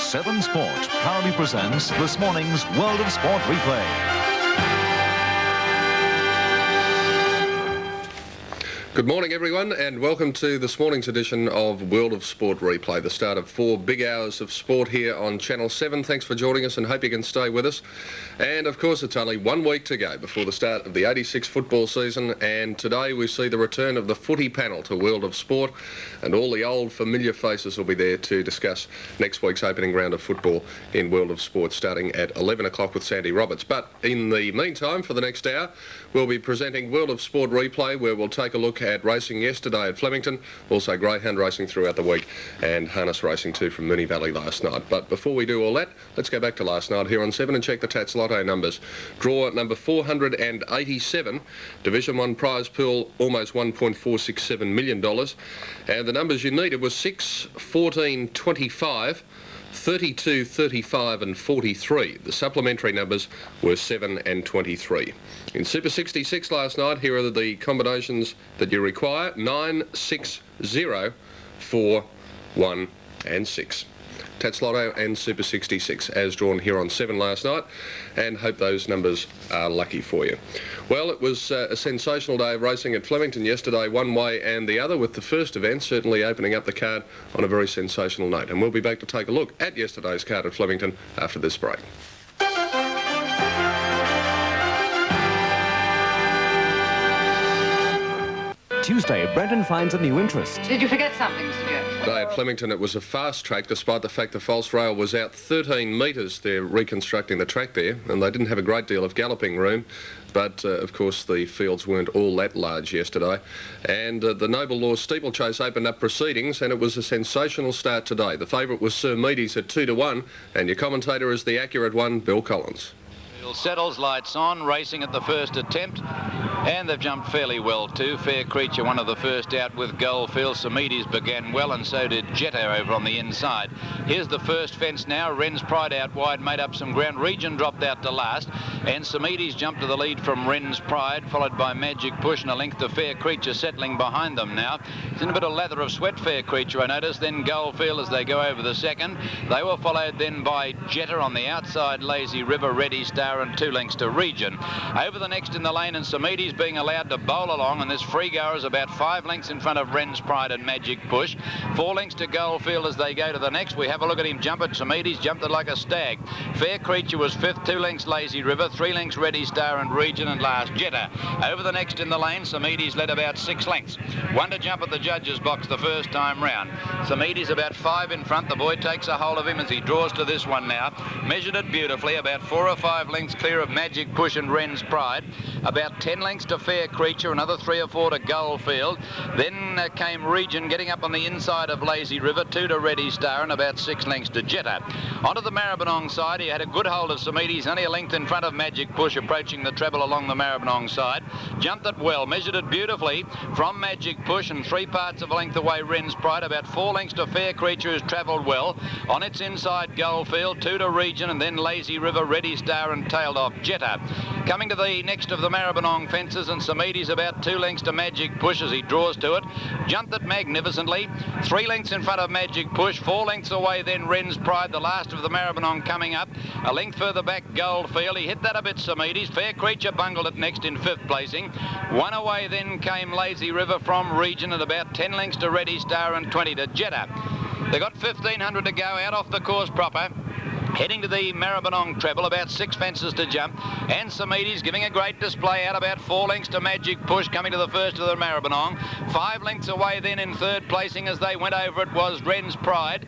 7 Sport proudly presents this morning's World of Sport replay. Good morning, everyone, and welcome to this morning's edition of World of Sport Replay, the start of 4 big hours of sport here on Channel 7. Thanks for joining us and hope you can stay with us. And, of course, it's only 1 week to go before the start of the 86 football season, and today we see the return of the footy panel to World of Sport, and all the old familiar faces will be there to discuss next week's opening round of football in World of Sport starting at 11 o'clock with Sandy Roberts. But in the meantime, for the next hour, we'll be presenting World of Sport Replay, where we'll take a look at racing yesterday at Flemington, also greyhound racing throughout the week, and harness racing too from Moonee Valley last night. But before we do all that, let's go back to last night here on 7 and check the Tats Lotto numbers. Draw number 487, Division 1 prize pool, almost $1.467 million. And the numbers you needed were 6, 14, 25, 32, 35 and 43. The supplementary numbers were 7 and 23. In Super 66 last night, here are the combinations that you require: 9, 6, 0, 4, 1 and 6. Tats Lotto and Super 66 as drawn here on 7 last night, and hope those numbers are lucky for you. Well, it was a sensational day of racing at Flemington yesterday, one way and the other, with the first event certainly opening up the card on a very sensational note. And we'll be back to take a look at yesterday's card at Flemington after this break. Tuesday, Brendan finds a new interest. Did you forget something, Mr. Jones? Today at Flemington, it was a fast track, despite the fact the false rail was out 13 metres. They're reconstructing the track there, and they didn't have a great deal of galloping room. But, of course, the fields weren't all that large yesterday. And the Noble Law Steeplechase opened up proceedings, and it was a sensational start today. The favourite was Sir Meady's at 2 to 1, and your commentator is the accurate one, Bill Collins. Settles, lights on, racing at the first attempt, and they've jumped fairly well too. Fair Creature, one of the first out with Goldfield. Samides began well, and so did Jetta over on the inside. Here's the first fence now. Wren's Pride out wide, made up some ground. Region dropped out to last, and Samides jumped to the lead from Wren's Pride, followed by Magic Push, and a length to Fair Creature settling behind them now. It's in a bit of lather of sweat, Fair Creature, I noticed. Then Goldfield as they go over the second. They were followed then by Jetta on the outside, Lazy River, Ready Star, and 2 lengths to Region. Over the next in the lane, and Samides being allowed to bowl along, and this free goer is about 5 lengths in front of Wren's Pride and Magic Push. 4 lengths to Goldfield as they go to the next. We have a look at him jump it. Samides jumped it like a stag. Fair Creature was 5th, 2 lengths Lazy River, 3 lengths Ready Star and Region, and last Jetta. Over the next in the lane, Samides led about 6 lengths. 1 to jump at the judges' box the first time round. Samides about 5 in front. The boy takes a hold of him as he draws to this one now. Measured it beautifully, about 4 or 5 lengths clear of Magic Push and Wren's Pride. About 10 lengths to Fair Creature, another 3 or 4 to Goldfield. Then came Region getting up on the inside of Lazy River, 2 to Ready Star, and about 6 lengths to Jetta. Onto the Maribyrnong side, he had a good hold of Samides, only a length in front of Magic Push, approaching the treble along the Maribyrnong side. Jumped it well, measured it beautifully from Magic Push, and 3 parts of a length away Wren's Pride. About 4 lengths to Fair Creature, who's travelled well. On its inside, Goldfield, 2 to Region, and then Lazy River, Ready Star, and tailed off Jetta. Coming to the next of the Maribyrnong fences, and Samides about 2 lengths to Magic Push as he draws to it. Jumped it magnificently. 3 lengths in front of Magic Push, 4 lengths away then Wren's Pride, the last of the Maribyrnong coming up. A length further back Goldfield. He hit that a bit, Samides. Fair Creature bungled it next in 5th placing. 1 away then came Lazy River from Region, and about 10 lengths to Ready Star and 20 to Jetta. They got 1,500 to go out off the course proper. Heading to the Maribyrnong treble, about 6 fences to jump, and Samides giving a great display out, about 4 lengths to Magic Push, coming to the first of the Maribyrnong. 5 lengths away then in 3rd placing as they went over it was Wren's Pride.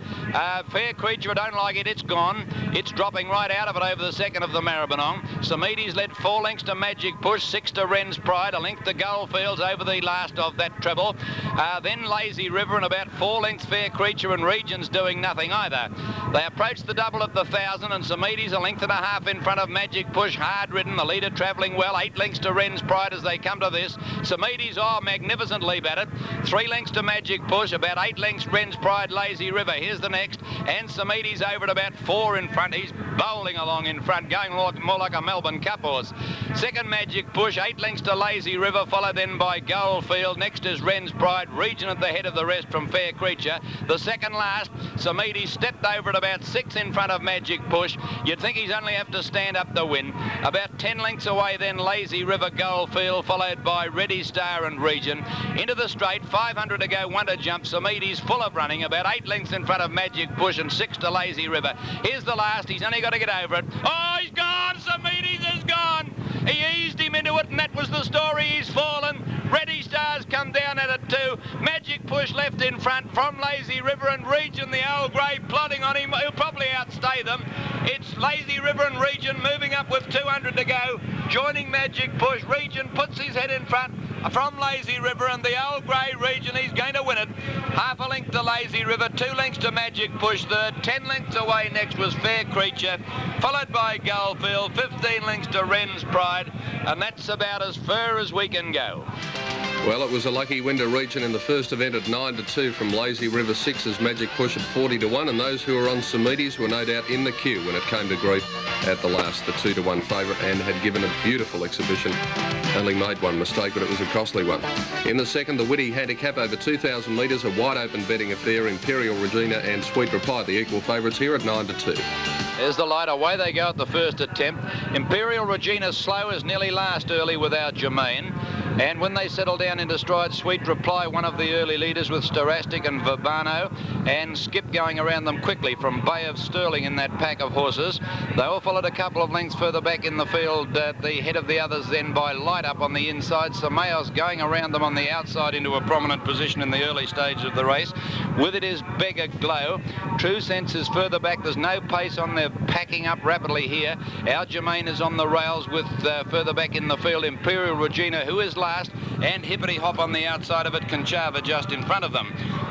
Fair Creature, I don't like it, it's gone. It's dropping right out of it over the second of the Maribyrnong. Samides led 4 lengths to Magic Push, 6 to Wren's Pride, a length to Goldfields over the last of that treble. Then Lazy River, and about 4 lengths Fair Creature, and Region's doing nothing either. They approached the double at the 1,000, and Samides a length and a half in front of Magic Push, hard ridden, the leader travelling well. 8 lengths to Wren's Pride as they come to this. Samides, magnificent leap at it. 3 lengths to Magic Push, about 8 lengths Wren's Pride, Lazy River. Here's the next, and Samides over at about 4 in front. He's bowling along in front, going more like a Melbourne Cup horse. Second, Magic Push, 8 lengths to Lazy River, followed then by Goldfield. Next is Wren's Pride, Region at the head of the rest from Fair Creature. The second last, Samedi stepped over at about 6 in front of Magic Push. You'd think he's only have to stand up to win. About 10 lengths away then Lazy River, Goldfield, followed by Ready Star and Region. Into the straight, 500 to go, 1 to jump. Samedi's full of running, about 8 lengths in front of Magic Push and 6 to Lazy River. Here's the last, he's only got to get over it. Oh, he's gone, Samedi's is gone. He eased him into it, and that was the story. He's fallen. Ready Star's come down at it too. Magic Push left in front from Lazy River and Region, the old grey, plodding on him. He'll probably outstay them. It's Lazy River and Region moving up with 200 to go, joining Magic Push. Region puts his head in front from Lazy River, and the old grey Region, he's going to win it. Half a length to Lazy River, 2 lengths to Magic Push third, 10 lengths away next was Fair Creature, followed by Goldfield, 15 lengths to Wren's Pride, and that's about as far as we can go. Well, it was a lucky win to Region in the first event at 9-2 from Lazy River. 6 as Magic Push at 40-1, and those who were on Samedi's were no doubt in the queue when it came to grief at the last, the 2-1 favourite, and had given a beautiful exhibition. Only made one mistake, but it was a costly one. In the second, the Witty handicap over 2,000 metres, a wide open betting affair. Imperial Regina and Sweet Reply, the equal favourites here at 9-2. There's the light, away they go at the first attempt. Imperial Regina slow as nearly last early without Germain. And when they settle down into stride, Sweet Reply, one of the early leaders with Storastic and Verbano, and Skip going around them quickly from Bay of Sterling in that pack of horses. They all followed a couple of lengths further back in the field at the head of the others then by Light Up on the inside. Samaos going around them on the outside into a prominent position in the early stage of the race. With it is Beggar Glow. True Sense is further back. There's no pace on. They're packing up rapidly here. Our Germain is on the rails with further back in the field Imperial Regina, who is last, and Hippity Hop on the outside of it, Conchava just in front of them.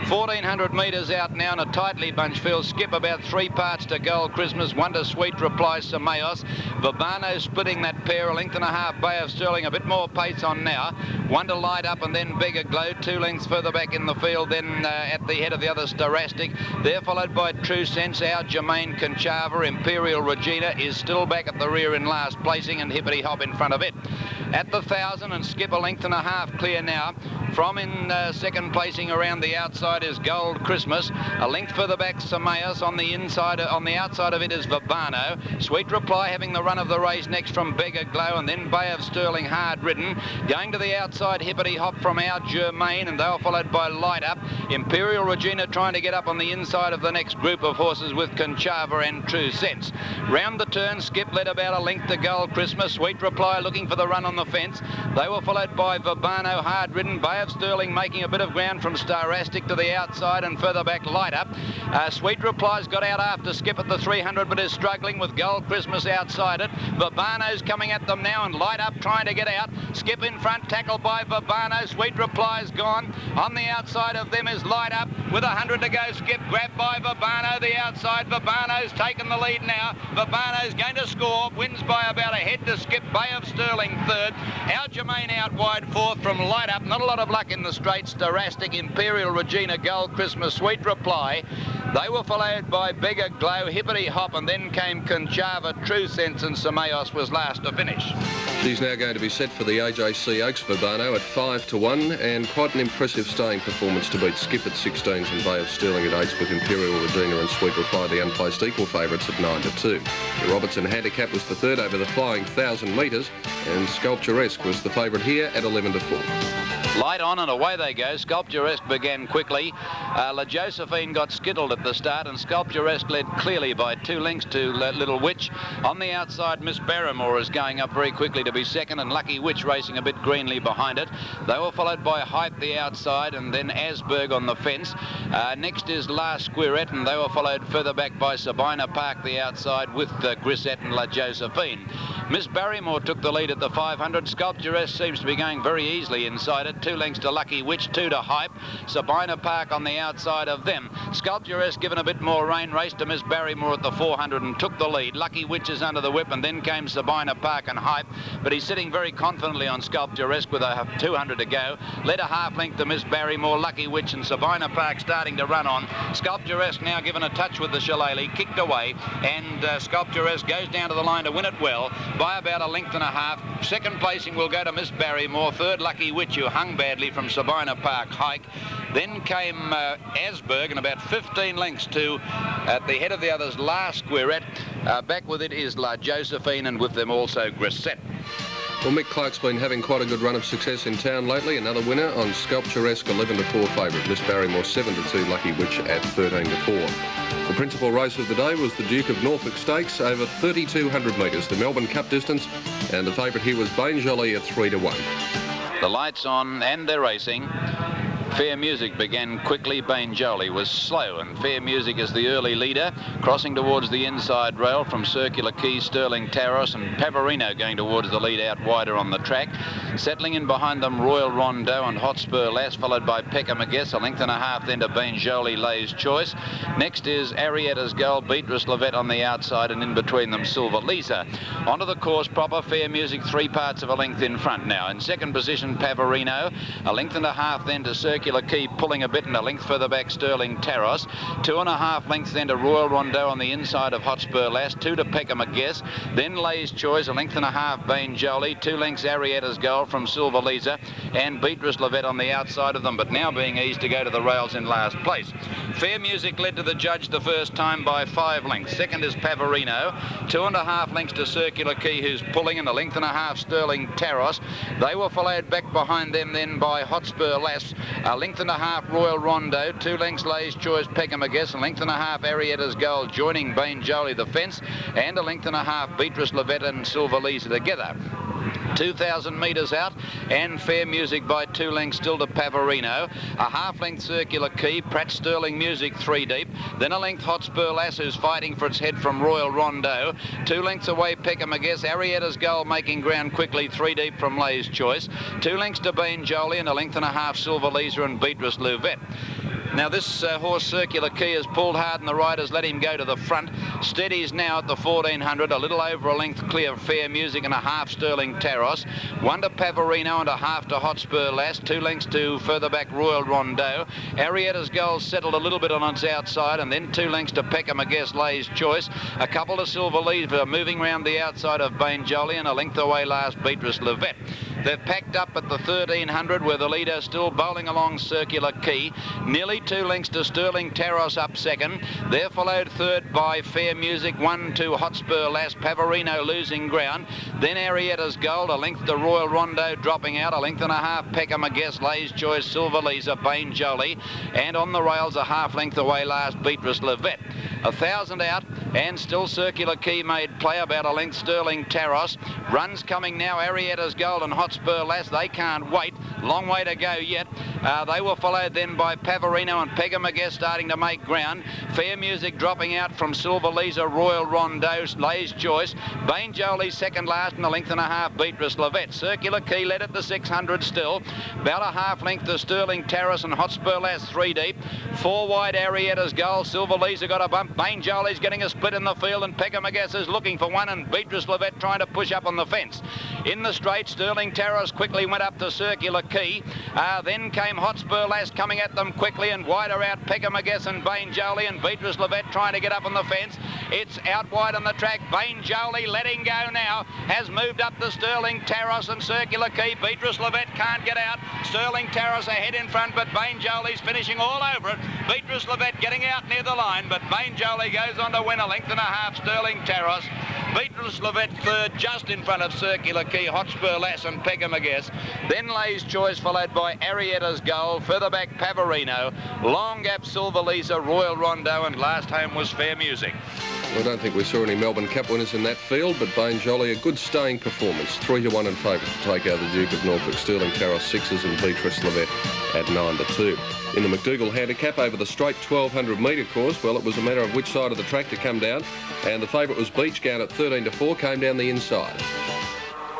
1,400 metres out now in a tightly bunched field. Skip about 3 parts to Gold Christmas, 1 to Sweet Reply, Samaos. Verbano splitting that pair, 1.5 lengths Bay of Sterling, a bit more pace on now. 1 to Light Up and then Beggar Glow, 2 lengths further back in the field, then at the head of the other Storastic. They're followed by True Sense, Our Germain, Conchava. Imperial Regina is still back at the rear in last placing, and Hippity Hop in front of it. At the 1,000 and Skip 1.5 lengths clear now. From in second placing around the outside is Gold Christmas. A length further back Samaos. On the inside, on the outside of it is Verbano. Sweet Reply having the run of the race next from Beggar Glow, and then Bay of Sterling hard ridden. Going to the outside, Hippity Hop from Our Germain, and they are followed by Light Up. Imperial Regina trying to get up on the inside of the next group of horses with Conchava and True Sense. Round the turn, Skip led about a length to Gold Christmas. Sweet Reply looking for the run on the fence. They were followed by Verbano, hard ridden. Bay of Sterling making a bit of ground from Starastic to the outside, and further back Light Up. Sweet Reply's got out after Skip at the 300, but is struggling with Gold Christmas outside it. Verbano's coming at them now, and Light Up trying to get out. Skip in front, tackled by Verbano. Sweet Reply's gone. On the outside of them is Light Up with 100 to go. Skip grabbed by Verbano. The outside, Verbano's taken the lead now. Verbano's going to score. Wins by about a head to Skip. Bay of Sterling third. Our Germain out wide fourth from Light Up. Not a lot of luck in the straight. Storastic, Imperial Regina, Gold Christmas, Sweet Reply. They were followed by Beggar Glow, Hippity Hop, and then came Conchava, True Sense, and Samaos was last to finish. She's now going to be set for the AJC Oaks Verbano at 5-1, and quite an impressive staying performance to beat Skip at 16s and Bay of Sterling at 8s, with Imperial Regina and Sweet Reply the unplaced equal favourites at 9-2. The Robertson handicap was the third over the flying 1,000 metres, and Sculpturesque was the favourite here at 11-4. Light on and away they go. Sculpturesque began quickly. La Josephine got skittled at the start, and Sculpturesque led clearly by 2 lengths to Little Witch. On the outside, Miss Barrymore is going up very quickly to be second, and Lucky Witch racing a bit greenly behind it. They were followed by Hype the outside, and then Asberg on the fence. Next is La Squirette, and they were followed further back by Sabina Park the outside with Grisette and La Josephine. Miss Barrymore took the lead at the 500. Sculpturess seems to be going very easily inside it. 2 lengths to Lucky Witch, 2 to Hype. Sabina Park on the outside of them. Sculpturess given a bit more rain, raced to Miss Barrymore at the 400 and took the lead. Lucky Witch is under the whip, and then came Sabina Park and Hype, but he's sitting very confidently on Sculpturess with a 200 to go. Led a half length to Miss Barrymore, Lucky Witch and Sabina Park starting to run on. Sculpturess now given a touch with the shillelagh, kicked away, and Sculpturess goes down to the line to win it well by about a length and a half. Second placing will go to Miss Barrymore. Third, Lucky Witch, who hung badly from Sabina Park Hike. Then came Asberg, and about 15 lengths to, at the head of the others, La Squirette. Back with it is La Josephine, and with them also Grisette. Well, Mick Clark's been having quite a good run of success in town lately. Another winner on Sculpturesque, 11 to 4 favourite. Miss Barrymore 7 to 2, Lucky Witch at 13 to 4. The principal race of the day was the Duke of Norfolk Stakes over 3,200 metres, the Melbourne Cup distance, and the favourite here was Bain Jolie at 3 to 1. The lights on and they're racing. Fair Music began quickly. Bain Jolie was slow, and Fair Music is the early leader, crossing towards the inside rail from Circular Quay, Sterling Taros, and Pavarino going towards the lead out wider on the track. Settling in behind them, Royal Rondo and Hotspur Lass, followed by Peckham Guess, a length and a half then to Bain Jolie, Lay's Choice. Next is Arietta's Goal, Beatrice Levette on the outside, and in between them Silver Lisa. Onto the course proper, Fair Music 3 parts of a length in front now. In second position, Pavarino, a length and a half then to Circular Quay, pulling a bit, and a length further back Sterling Taros. 2.5 lengths then to Royal Rondo on the inside of Hotspur Lass, 2 to Peckham Guess, then Lay's Choice, a length and a half Bain Jolie, 2 lengths Arietta's Goal from Silver Lisa, and Beatrice Levette on the outside of them, but now being eased to go to the rails in last place. Fair Music led to the judge the first time by 5 lengths. Second is Pavarino, 2.5 lengths to Circular Quay, who's pulling, and a length and a half Sterling Taros. They were followed back behind them then by Hotspur Lass, a length and a half Royal Rondo, 2 lengths Lay's Choice, Peckham Guess, a length and a half Arietta's Goal joining Bain Jolie the fence, and a length and a half Beatrice Levette and Silver Lisa together. 2,000 metres out, and Fair Music by 2 lengths still to Pavarino. A half-length Circular Quay, Pratt Sterling Music 3 deep. Then a length Hotspur Lass, who's fighting for its head from Royal Rondo. 2 lengths away Peckham Guess, Arietta's Goal making ground quickly 3 deep from Lay's Choice. 2 lengths to Bain Jolie, and a length and a half Silver Lisa and Beatrice Levette. Now this horse Circular Quay has pulled hard, and the riders let him go to the front. Steadies now at the 1,400, a little over a length clear of Fair Music and a half Sterling Taros. 1 to Pavarino and a half to Hotspur Lass, 2 lengths to further back Royal Rondo. Arietta's Goal settled a little bit on its outside, and then 2 lengths to Peckham Guess, Lay's Choice. A couple to Silver Lisa moving round the outside of Bain Jolie, and a length away last Beatrice Levette. They've packed up at the 1,300, where the leader still bowling along Circular Quay. Nearly 2 lengths to Sterling Taros up second. They're followed third by Fair Music, 1 to Hotspur Lass, Pavarino losing ground. Then Arietta's Gold, a length to Royal Rondo dropping out, a length and a half Peckham Guess, Lay's Choice, Silver Lisa, Bain Jolie, and on the rails a half length away last Beatrice Levette. 1,000 out, and still Circular Quay made play, about a length Sterling Taros. Runs coming now, Arietta's Gold and Hotspur Lass, they can't wait. Long way to go yet. They were followed then by Pavarino and Peckham Guess starting to make ground. Fair Music dropping out from Silver Lisa, Royal Rondo, Lay's Choice. Bain Jolie second last, and a length and a half Beatrice Levette. Circular Quay led at the 600 still. About a half length to Sterling Taros and Hotspur Lass 3 deep. 4 wide Arietta's Goal. Silver Lisa got a bump. Bain Jolie's getting a split in the field, and Peckham Guess is looking for one, and Beatrice Levette trying to push up on the fence. In the straight, Sterling Taros quickly went up to Circular Quay. Then came Hotspur Lass coming at them quickly, and wider out Peckham Guess and Bain Jolie, and Beatrice Levette trying to get up on the fence. It's out wide on the track. Bain Jolie letting go now, has moved up to Sterling Taros and Circular Quay. Beatrice Levette can't get out. Sterling Taros ahead in front, but Bain Jolie's finishing all over it. Beatrice Levette getting out near the line, but Bain Jolie goes on to win, a length and a half Sterling Taros. Beatrice Levette third, just in front of Circular Quay, Hotspur Lass and Peckham Guess. Then Lay's Choice, followed by Arietta's Goal. Further back Pavarino. Long gap Silver Lisa, Royal Rondo, and last home was Fair Music. I don't think we saw any Melbourne Cup winners in that field, but Bane Jolly, a good staying performance. 3-1 in favourite to take out the Duke of Norfolk. Sterling Carroll 6s and Beatrice Levette at 9-2. In the McDougall handicap over the straight 1200 metre course, well, it was a matter of which side of the track to come down, and the favourite was Beachgown at 13-4, came down the inside.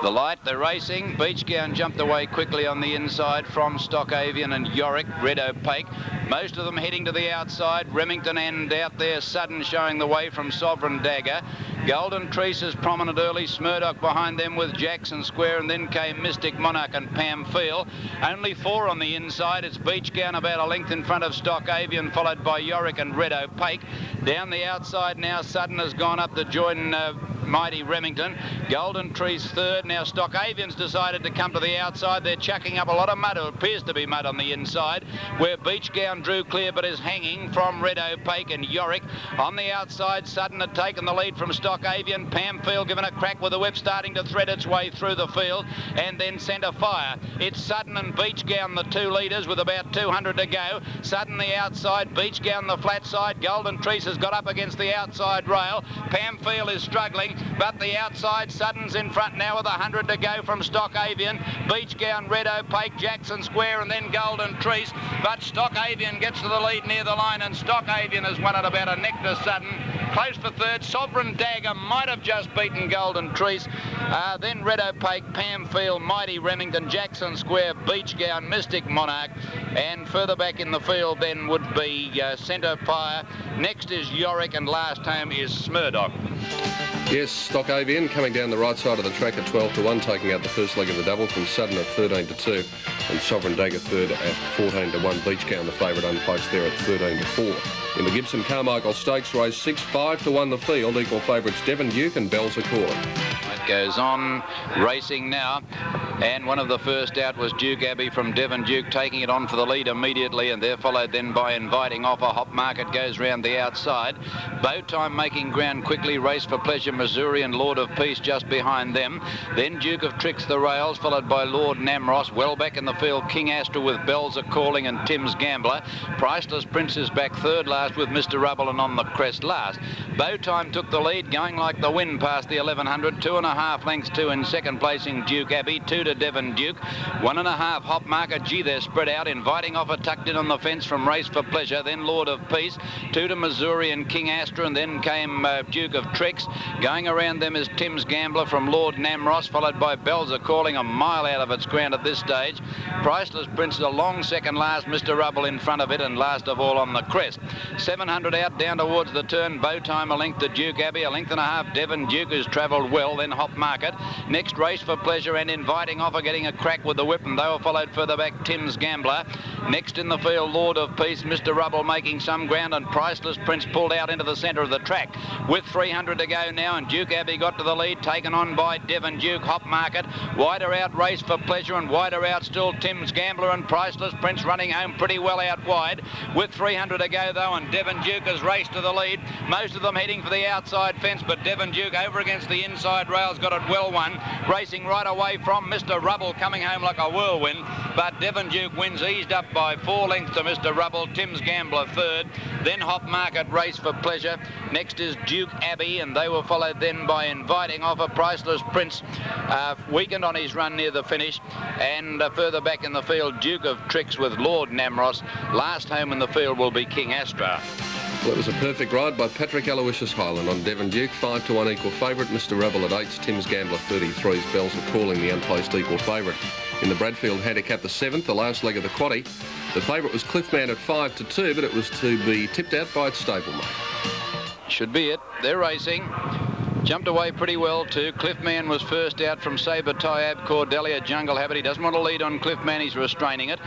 The light, they're racing. Beachgown jumped away quickly on the inside from Stock Avian and Yorick, Red Opaque. Most of them heading to the outside. Remington and out there, Sudden showing the way from Sovereign Dagger. Golden Treases prominent early, Smurdoch behind them with Jackson Square, and then came Mystic Monarch and Pam Feel. Only 4 on the inside. It's Beachgown about a length in front of Stock Avian, followed by Yorick and Red Opaque. Down the outside now, Sudden has gone up to join Mighty Remington. Golden Trees third. Now Stock Avian's decided to come to the outside. They're chucking up a lot of mud. It appears to be mud on the inside, where Beachgown drew clear but is hanging from Red Opaque and Yorick. On the outside, Sudden had taken the lead from Stock Avian. Pamfield given a crack with the whip, starting to thread its way through the field, and then centre fire. It's Sudden and Beachgown, the 2 leaders, with about 200 to go. Sudden the outside, Beachgown the flat side. Golden Trees has got up against the outside rail. Pamfield is struggling, but the outside, Sudden's in front now with 100 to go from Stock Avian. Beachgown, Red Opaque, Jackson Square, and then Golden Trees. But Stock Avian gets to the lead near the line, and Stock Avian has won it about a neck to Sudden. Close for third. Sovereign Dagger might have just beaten Golden Trees. Then Red Opaque, Pamfield, Mighty Remington, Jackson Square, Beachgown, Mystic Monarch, and further back in the field then would be Centre Fire. Next is Yorick, and last home is Smurdoch. Yes, Stock Avian coming down the right side of the track at 12-1, taking out the first leg of the double from Sudden at 13-2, and Sovereign Dagger third at 14-1. Beachgown the favourite unplaced there at 13-4. In the Gibson Carmichael Stakes race, 6-5-1 the field. Equal favourites Devon Duke and Bells a Calling. It goes on racing now, and one of the first out was Duke Abbey from Devon Duke, taking it on for the lead immediately, and they're followed then by Inviting Offer. Hop Market goes round the outside. Bowtime making ground quickly. Race for Pleasure Missouri and Lord of Peace just behind them. Then Duke of Tricks the rails, followed by Lord Namros. Well back in the field, King Astor with Bells a Calling and Tim's Gambler. Priceless Prince is back third last with Mr. Rubble and On the Crest last. Bowtime took the lead, going like the wind past the 1100. 2.5 lengths to in second placing Duke Abbey. 2 to Devon Duke. 1.5 Hop Market. Gee, they're spread out. Inviting Offer tucked in on the fence from Race for Pleasure. Then Lord of Peace. 2 to Missouri and King Astor, and then came Duke of Tricks. Going around them is Tim's Gambler from Lord Namros, followed by Bells a Calling, a mile out of its ground at this stage. Priceless Prince is a long second last. Mr. Rubble in front of it, and last of all On the Crest. 700 out down towards the turn. Bowtime a length to Duke Abbey. 1.5 lengths Devon Duke, has travelled well. Then Hop Market. Next Race for Pleasure and Inviting Offer getting a crack with the whip, and they were followed further back Tim's Gambler. Next in the field, Lord of Peace. Mr. Rubble making some ground, and Priceless Prince pulled out into the centre of the track with 300 to go now, and Duke Abbey got to the lead, taken on by Devon Duke. Hop Market. Wider out Race for Pleasure, and wider out still Tim's Gambler, and Priceless Prince running home pretty well out wide with 300 to go though, and Devon Duke has raced to the lead. Most of them heading for the outside fence, but Devon Duke over against the inside rails got it well won. Racing right away from Mr. Rubble, coming home like a whirlwind, but Devon Duke wins, eased up by 4 lengths to Mr. Rubble. Tim's Gambler third. Then Hop Market, Race for Pleasure. Next is Duke Abbey, and they were followed then by Inviting Offer. Priceless Prince weakened on his run near the finish, and further back in the field, Duke of Tricks with Lord Namros. Last home in the field will be King Astra. Well, it was a perfect ride by Patrick Aloysius Highland on Devon Duke. 5-1 equal favourite. Mr. Rebel at 8s. Tim's Gambler 33s. Bells are Calling the unplaced equal favourite. In the Bradfield handicap, the 7th, the last leg of the quaddie. The favourite was Cliffman at 5-2, but it was to be tipped out by its stablemate. Should be it. They're racing. Jumped away pretty well too. Cliffman was first out from Sabre Tyab, Cordelia, Jungle Habit. He doesn't want to lead on Cliffman, he's restraining it.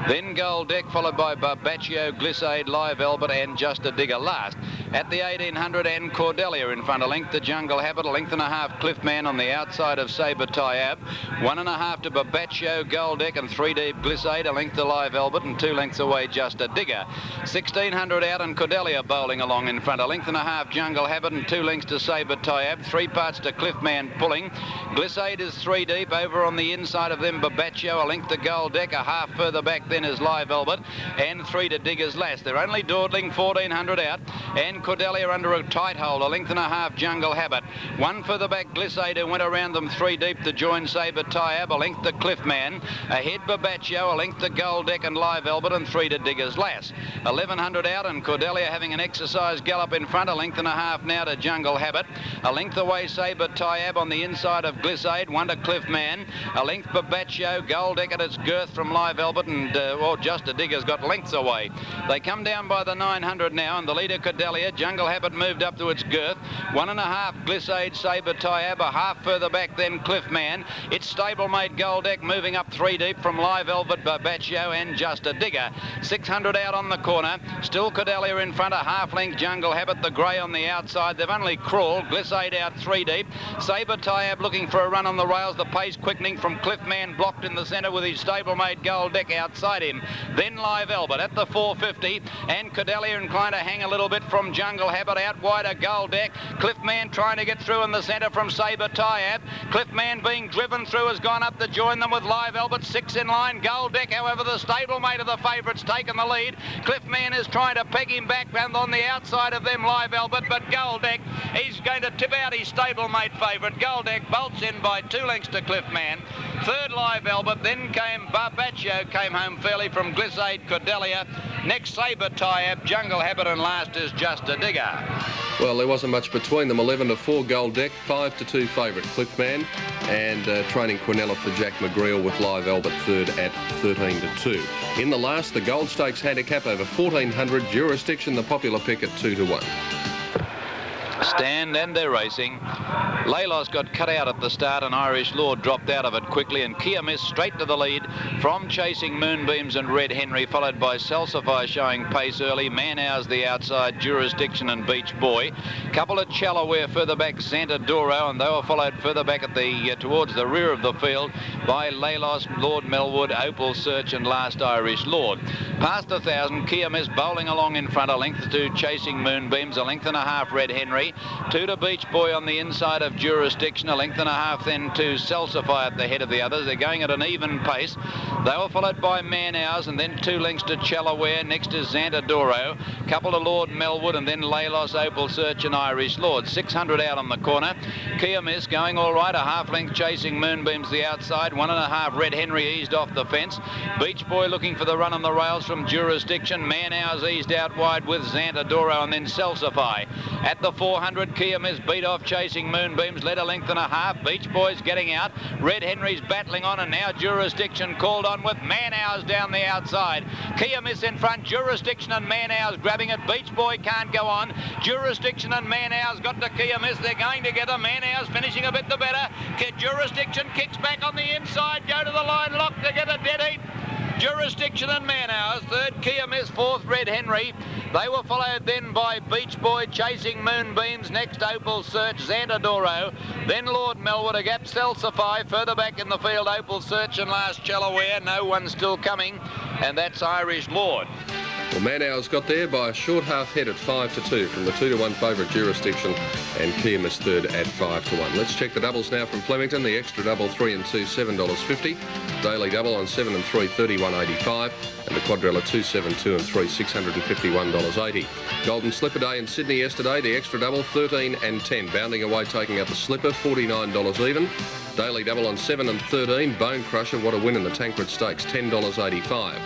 Then Gold Deck, followed by Barbaccio, Glissade, Live Albert, and Just a Digger last. At the 1800, and Cordelia in front, a length to Jungle Habit, 1.5 lengths Cliffman on the outside of Sabre Tyab. 1.5 to Barbaccio, Gold Deck, and 3 deep Glissade, 1 length to Live Albert, and 2 lengths away Just a Digger. 1600 out, and Cordelia bowling along in front, 1.5 lengths Jungle Habit, and 2 lengths to Sabre Tyab. Taib, 3 parts to Cliffman pulling. Glissade is 3 deep. Over on the inside of them, Babaccio, a length to Gold Deck, a half further back then is Live Albert, and 3 to Digger's Lass. They're only dawdling 1400 out, and Cordelia under a tight hold, a length and a half Jungle Habit. 1 further back, Glissade, who went around them 3 deep to join Sabre Taib, a length to Cliffman. Ahead, Babaccio, a length to Gold Deck and Live Albert, and 3 to Digger's Lass. 1100 out, and Cordelia having an exercise gallop in front, a length and a half now to Jungle Habit. A length away, Sabre Taib on the inside of Glissade, 1 to Cliffman. A length, Babaccio, Gold Deck at its girth from Live Albert, and Just a Digger's got lengths away. They come down by the 900 now, and the leader, Cordelia. Jungle Habit moved up to its girth. 1.5, Glissade, Sabre Taib, a half further back then Cliffman. It's stablemate Gold Deck moving up 3 deep from Live Albert, Babaccio and Just a Digger. 600 out on the corner. Still Cordelia in front, a half length Jungle Habit, the grey on the outside. They've only crawled. Glissade out 3 deep. Sabre Taib looking for a run on the rails. The pace quickening from Cliffman, blocked in the centre with his stablemate Gold Deck outside him. Then Live Albert at the 450, and Cordelia inclined to hang a little bit from Jungle Habit. Out wider Gold Deck. Cliffman trying to get through in the centre from Sabre Taib. Cliffman being driven through has gone up to join them with Live Albert. 6 in line. Gold Deck, however, the stablemate of the favourites, taken the lead. Cliffman is trying to peg him back, and on the outside of them Live Albert, but Gold Deck, he's going to tip out his stablemate favourite. Gold Deck bolts in by 2 lengths to Cliffman. Third Live Albert, then came Babaccio, came home fairly from Glissade, Cordelia. Next Sabre Taib, Jungle Habit, and last is Just a Digger. Well, there wasn't much between them. 11 to 4 Gold Deck, 5 to 2 favourite Cliffman, and training Quinella for Jack McGreal with Live Albert third at 13 to 2. In the last, the Gold Stakes handicap over 1400, Jurisdiction the popular pick at 2 to 1. Stand, and they're racing. Laylos got cut out at the start, and Irish Lord dropped out of it quickly, and Kia Miss straight to the lead from Chasing Moonbeams and Red Henry, followed by Salsify showing pace early. Man Hours the outside, Jurisdiction and Beach Boy. Couple of Challaware further back, Xantadoro, and they were followed further back at the towards the rear of the field by Laylos, Lord Melwood, Opal Search, and last Irish Lord. Past 1,000, Kia Miss bowling along in front, a length to Chasing Moonbeams, a length and a half Red Henry. 2 to Beach Boy on the inside of Jurisdiction, a length and a half then to Salsify at the head of the others. They're going at an even pace. They were followed by Man Hours, and then 2 lengths to Challaware. Next is Xantadoro, couple to Lord Melwood, and then Laylos, Opal Search and Irish Lord. 600 out on the corner. Kia Miss going all right, a half length Chasing Moonbeams the outside. 1.5 Red Henry eased off the fence. Beach Boy looking for the run on the rails from Jurisdiction. Man Hours eased out wide with Xantadoro, and then Salsify. At the 400, Kia Miss beat off Chasing Moonbeams, led a length and a half. Beach Boy's getting out. Red Henry's battling on, and now Jurisdiction called on with Man Hours down the outside. Kia Miss in front, Jurisdiction and Man Hours grabbing it. Beach Boy can't go on. Jurisdiction and Man Hours got to Kia Miss. They're going together. Man Hours finishing a bit the better. Jurisdiction kicks back on the inside. Go to the line, lock together, dead heat. Jurisdiction and Man Hours. Third, Kia Miss. Fourth, Red Henry. They were followed then by Beach Boy, Chasing Moonbeams. Next, Opal Search, Xantadoro. Then Lord Melwood, a gap, Salsify. Further back in the field, Opal Search, and last Challaware. No one still coming, and that's Irish Lord. Well, Man Hours got there by a short half head at 5 to 2 from the 2 to 1 favourite Jurisdiction, and Kia Miss third at 5 to 1. Let's check the doubles now from Flemington. The extra double 3 and 2, $7.50. Daily double on 7 and 3, $31.85. And the quadrilla 2, 7, 2 and 3, $651.80. Golden Slipper Day in Sydney yesterday. The extra double 13 and 10. Bounding away, taking out the slipper, $49 even. Daily double on 7 and 13. Bone Crusher, what a win in the Tancred Stakes, $10.85.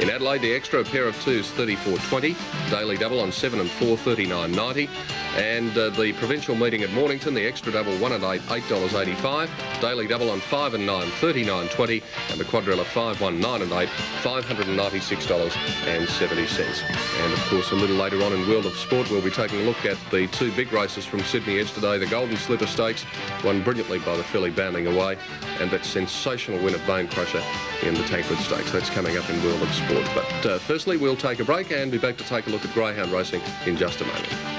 In Adelaide, the extra, a pair of twos, $34.20. Daily double on 7 and 4, $39.90. And the provincial meeting at Mornington, the extra double 1 and 8, $8.85. Daily double on 5 and 9, $39.20. And the quadrilla 5, 1, 9 and 8, $596.70. And of course, a little later on in World of Sport, we'll be taking a look at the 2 big races from Sydney yesterday. The Golden Slipper Stakes, won brilliantly by the filly Bounding Away, and that sensational win of Bone Crusher in the Tancred Stakes. That's coming up in World of Sport. But firstly, we'll take a break and be back to take a look at greyhound racing in just a moment.